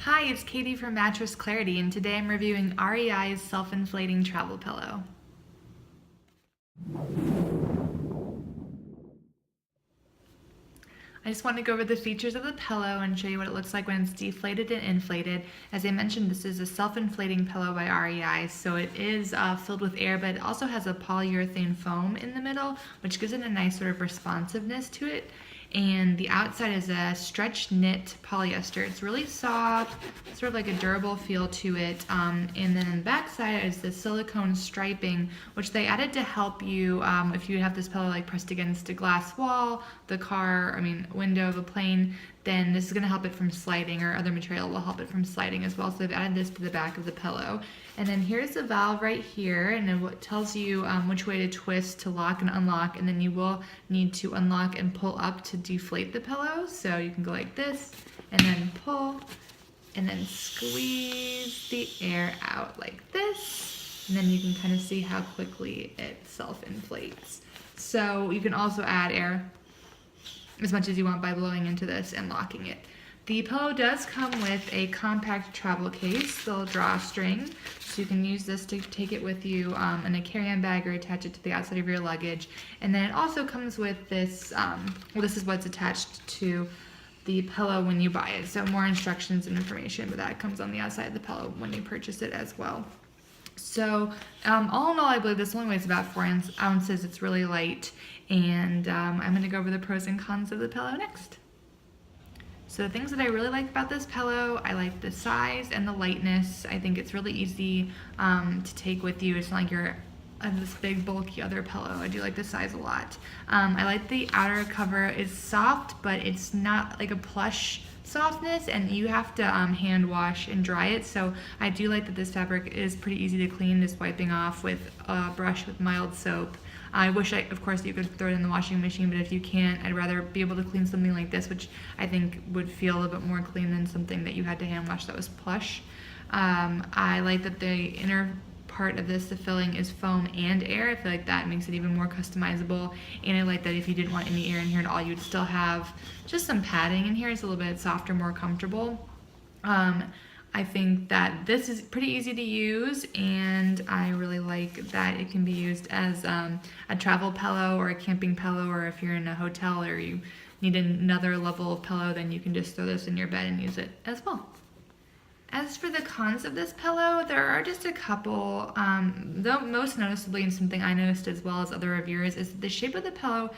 Hi, it's Katie from Mattress Clarity, and today I'm reviewing REI's Self-Inflating Travel Pillow. I just want to go over the features of the pillow and show you what it looks like when it's deflated and inflated. As I mentioned, this is a self-inflating pillow by REI, so it is filled with air, but it also has a polyurethane foam in the middle, which gives it a nice sort of responsiveness to it. And the outside is a stretch knit polyester. It's really soft, sort of like a durable feel to it. And then on the back side is the silicone striping, which they added to help you if you have this pillow like pressed against a glass wall, the car, window of a plane, then this is going to help it from sliding, or other material will help it from sliding as well. So they've added this to the back of the pillow. And then here's the valve right here, and it tells you which way to twist to lock and unlock, and then you will need to unlock and pull up to deflate the pillow. So you can go like this, and then pull, and then squeeze the air out like this, and then you can kind of see how quickly it self-inflates. So you can also add air as much as you want by blowing into this and locking it. The pillow does come with a compact travel case, the drawstring, so you can use this to take it with you in a carry-on bag or attach it to the outside of your luggage. And then it also comes with this, this is what's attached to the pillow when you buy it. So more instructions and information, but that comes on the outside of the pillow when you purchase it as well. So all in all, I believe this only weighs about 4 ounces. It's really light, and I'm going to go over the pros and cons of the pillow next. So the things that I really like about this pillow, I like the size and the lightness. I think it's really easy to take with you. It's not like you're this big bulky other pillow. I do like the size a lot. I like the outer cover is soft, but it's not like a plush softness, and you have to hand wash and dry it. So I do like that this fabric is pretty easy to clean, just wiping off with a brush with mild soap. I wish, of course, you could throw it in the washing machine, but if you can't, I'd rather be able to clean something like this, which I think would feel a little bit more clean than something that you had to hand wash that was plush. I like that the inner part of this, the filling, is foam and air. I feel like that makes it even more customizable, and I like that if you didn't want any air in here at all, you'd still have just some padding in here. It's a little bit softer, more comfortable. I think that this is pretty easy to use, and I really like that it can be used as a travel pillow or a camping pillow, or if you're in a hotel or you need another level of pillow, then you can just throw this in your bed and use it as well. As for the cons of this pillow, there are just a couple, though most noticeably, and something I noticed as well as other reviewers, is the shape of the pillow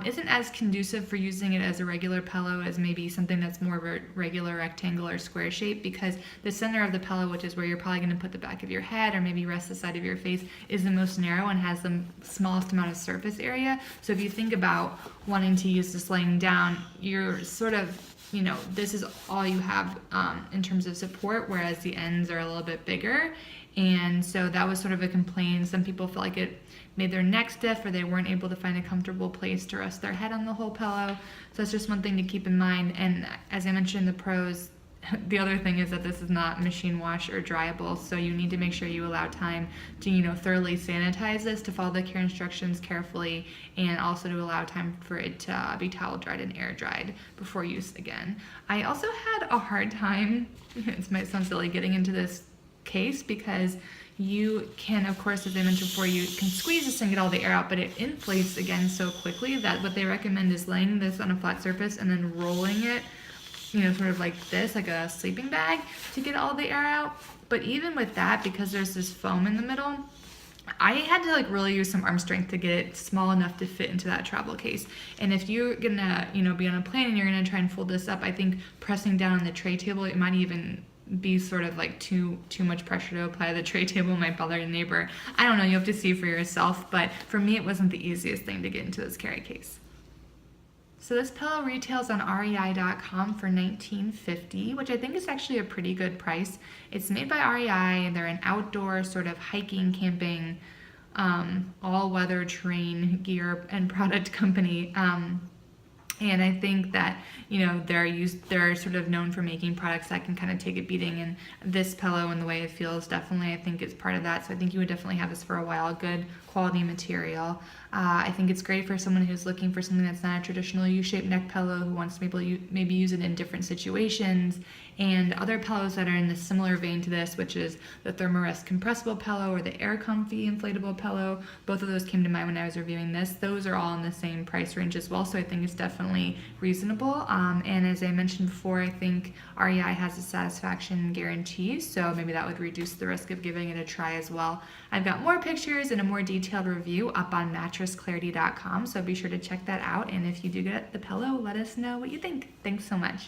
isn't as conducive for using it as a regular pillow as maybe something that's more of a regular rectangle or square shape, because the center of the pillow, which is where you're probably going to put the back of your head or maybe rest the side of your face, is the most narrow and has the smallest amount of surface area. So if you think about wanting to use this laying down, you're sort of, this is all you have in terms of support, whereas the ends are a little bit bigger. And so that was sort of a complaint. Some people felt like it made their neck stiff, or they weren't able to find a comfortable place to rest their head on the whole pillow. So that's just one thing to keep in mind. And as I mentioned in the pros, the other thing is that this is not machine wash or dryable, so you need to make sure you allow time to thoroughly sanitize this, to follow the care instructions carefully, and also to allow time for it to be towel dried and air dried before use again. I also had a hard time, it might sound silly, getting into this case, because you can, of course, as I mentioned before, you can squeeze this and get all the air out, but it inflates again so quickly that what they recommend is laying this on a flat surface and then rolling it, sort of like this, like a sleeping bag, to get all the air out. But even with that, because there's this foam in the middle, I had to really use some arm strength to get it small enough to fit into that travel case. And if you're gonna, be on a plane and you're gonna try and fold this up, I think pressing down on the tray table, it might even be sort of like too much pressure to apply to the tray table, might bother your neighbor. I don't know, you have to see for yourself, but for me it wasn't the easiest thing to get into this carry case. So this pillow retails on REI.com for $19.50, which I think is actually a pretty good price. It's made by REI, and they're an outdoor sort of hiking, camping, all-weather terrain gear and product company. And I think that, they're sort of known for making products that can kind of take a beating, and this pillow and the way it feels, definitely, I think, is part of that. So I think you would definitely have this for a while. Good quality material. I think it's great for someone who's looking for something that's not a traditional U-shaped neck pillow, who wants to maybe use it in different situations, and other pillows that are in the similar vein to this, which is the Thermarest compressible pillow or the Air Comfy inflatable pillow. Both of those came to mind when I was reviewing this. Those are all in the same price range as well, so I think it's definitely reasonable. And as I mentioned before, I think REI has a satisfaction guarantee, so maybe that would reduce the risk of giving it a try as well. I've got more pictures and a more detailed review up on mattressclarity.com, so be sure to check that out. And if you do get the pillow, let us know what you think. Thanks so much.